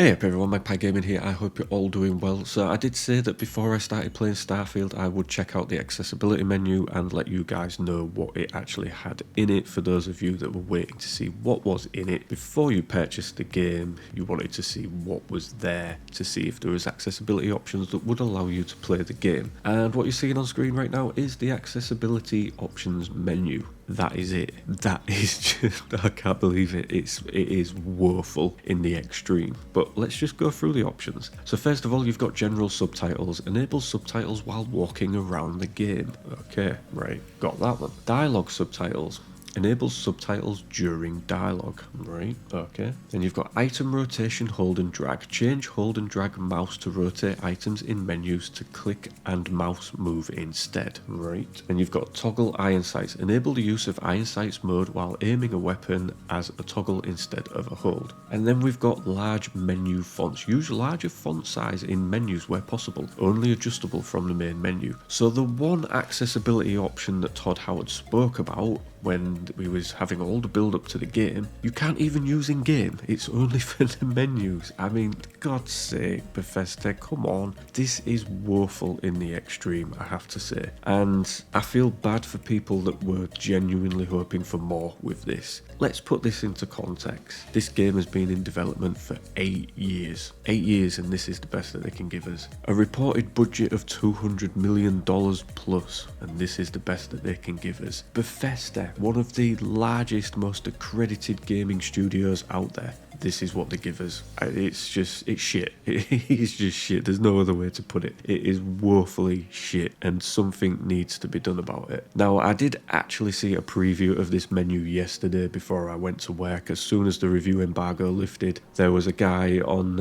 Hey up everyone, Magpie Gaming here. I hope you're all doing well. So I did say that before I started playing Starfield I would check out the accessibility menu and let you guys know what it actually had in it. For those of you that were waiting to see what was in it before you purchased the game, you wanted to see what was there to see if there was accessibility options that would allow you to play the game. And what you're seeing on screen right now is the accessibility options menu. That is it. That is just, I can't believe it. It is woeful in the extreme. But let's just go through the options. So first of all, you've got general subtitles. Enable subtitles while walking around the game. Okay, right, got that one. Dialogue subtitles. Enables subtitles during dialogue. Right, okay. Then you've got item rotation, hold and drag. Change hold and drag mouse to rotate items in menus to click and mouse move instead. Right. And you've got toggle iron sights. Enable the use of iron sights mode while aiming a weapon as a toggle instead of a hold. And then we've got large menu fonts. Use larger font size in menus where possible. Only adjustable from the main menu. So the one accessibility option that Todd Howard spoke about when we was having all the build up to the game, you can't even use in game. It's only for the menus. I mean, God's sake, Bethesda, come on. This is woeful in the extreme, I have to say. And I feel bad for people that were genuinely hoping for more with this. Let's put this into context. This game has been in development for 8 years. 8 years, and this is the best that they can give us. A reported budget of $200 million plus, and this is the best that they can give us. Bethesda, one of the largest, most accredited gaming studios out there. This is what they give us. It's shit. It's just shit. There's no other way to put it. It is woefully shit, and something needs to be done about it. Now, I did actually see a preview of this menu yesterday before I went to work. As soon as the review embargo lifted, there was a guy on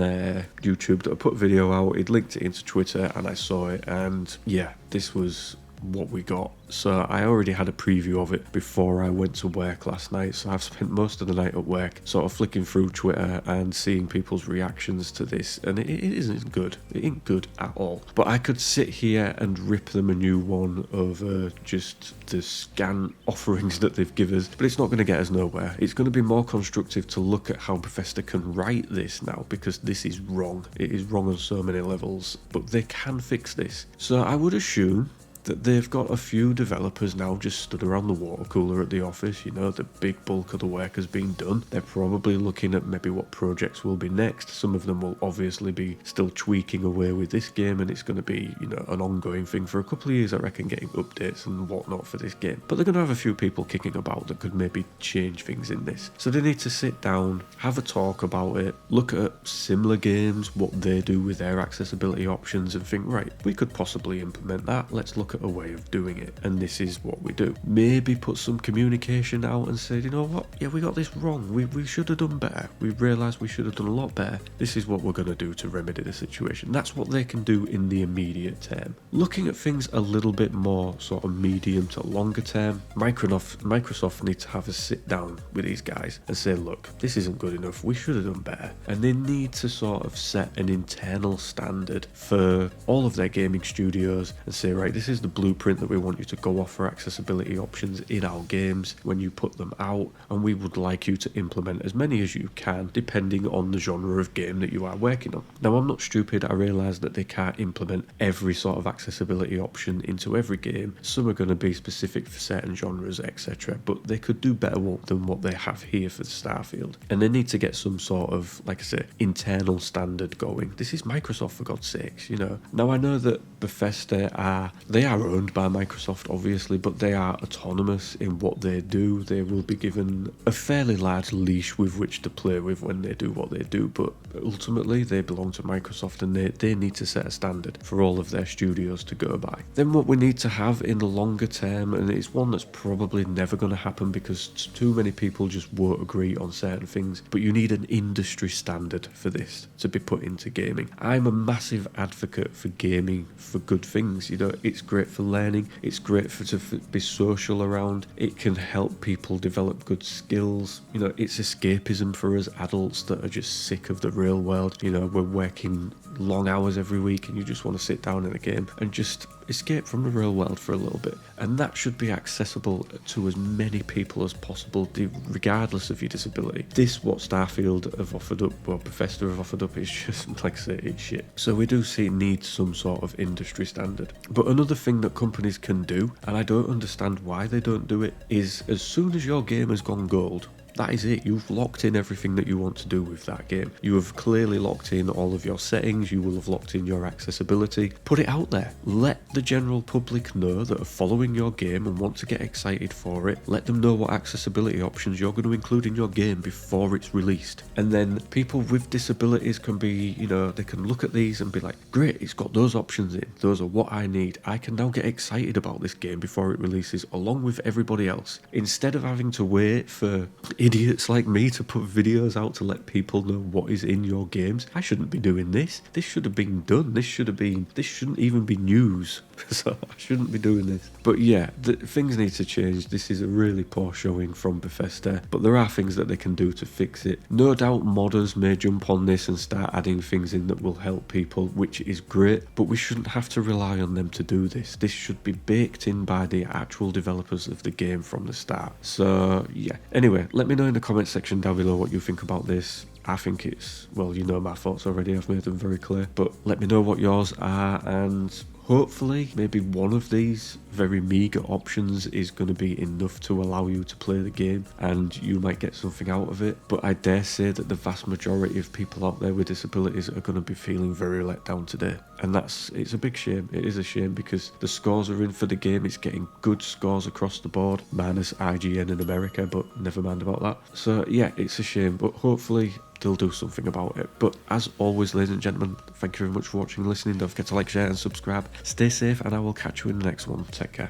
YouTube that put a video out. He'd linked it into Twitter, and I saw it, and yeah, this was what we got. So I already had a preview of it before I went to work last night, so I've spent most of the night at work sort of flicking through Twitter and seeing people's reactions to this, and it isn't good. It ain't good at all. But I could sit here and rip them a new one over just the scant offerings that they've given us, but it's not going to get us nowhere. It's going to be more constructive to look at how Bethesda can write this now, because this is wrong. It is wrong on so many levels, but they can fix this. So I would assume that they've got a few developers now just stood around the water cooler at the office. You know, the big bulk of the work has been done. They're probably looking at maybe what projects will be next. Some of them will obviously be still tweaking away with this game, and it's going to be, you know, an ongoing thing for a couple of years, I reckon, getting updates and whatnot for this game. But they're going to have a few people kicking about that could maybe change things in this. So they need to sit down, have a talk about it, look at similar games, what they do with their accessibility options, and think, right, we could possibly implement that. Let's look at a way of doing it, and this is what we do. Maybe put some communication out and say, you know what, yeah, we got this wrong, we should have done better, we realised we should have done a lot better, this is what we're going to do to remedy the situation. That's what they can do in the immediate term. Looking at things a little bit more sort of medium to longer term, Microsoft need to have a sit down with these guys and say, look, this isn't good enough, we should have done better, and they need to sort of set an internal standard for all of their gaming studios and say, right, this is the blueprint that we want you to go off for accessibility options in our games when you put them out, and we would like you to implement as many as you can depending on the genre of game that you are working on. Now, I'm not stupid. I realise that they can't implement every sort of accessibility option into every game. Some are going to be specific for certain genres, etc., but they could do better than what they have here for Starfield, and they need to get some sort of, like I say, internal standard going. This is Microsoft, for God's sakes, you know. Now, I know that Bethesda are owned by Microsoft, obviously, but they are autonomous in what they do. They will be given a fairly large leash with which to play with when they do what they do, but ultimately they belong to Microsoft, and they need to set a standard for all of their studios to go by. Then what we need to have in the longer term, and it's one that's probably never going to happen because too many people just won't agree on certain things, but you need an industry standard for this to be put into gaming. I'm a massive advocate for gaming for good things. You know, it's great for learning, it's great to be social around, it can help people develop good skills. You know, it's escapism for us adults that are just sick of the real world. You know, we're working long hours every week and you just want to sit down in a game and just escape from the real world for a little bit. And that should be accessible to as many people as possible, regardless of your disability. This, what Starfield have offered up, or Bestheda have offered up, is just, like I say, it's shit. So we do see it needs some sort of industry standard. But another thing that companies can do, and I don't understand why they don't do it, is as soon as your game has gone gold, that is it. You've locked in everything that you want to do with that game. You have clearly locked in all of your settings. You will have locked in your accessibility. Put it out there. Let the general public know that are following your game and want to get excited for it. Let them know what accessibility options you're going to include in your game before it's released. And then people with disabilities can be, they can look at these and be like, great, it's got those options in. Those are what I need. I can now get excited about this game before it releases along with everybody else. Instead of having to wait for idiots like me to put videos out to let people know what is in your games. I shouldn't be doing this. This should have been done. This shouldn't even be news. So I shouldn't be doing this. But yeah, things need to change. This is a really poor showing from Bestheda, but there are things that they can do to fix it. No doubt modders may jump on this and start adding things in that will help people, which is great, but we shouldn't have to rely on them to do this. This should be baked in by the actual developers of the game from the start. So yeah. Anyway, let me know in the comment section down below what you think about this. I think it's, well, you know my thoughts already, I've made them very clear, but let me know what yours are, and hopefully maybe one of these very meagre options is going to be enough to allow you to play the game and you might get something out of it. But I dare say that the vast majority of people out there with disabilities are going to be feeling very let down today, and it's a big shame. It is a shame because the scores are in for the game. It's getting good scores across the board, minus IGN in America, but never mind about that. So yeah, it's a shame, but hopefully they'll do something about it. But as always, ladies and gentlemen, thank you very much for watching and listening. Don't forget to like, share and subscribe. Stay safe, and I will catch you in the next one. Take care.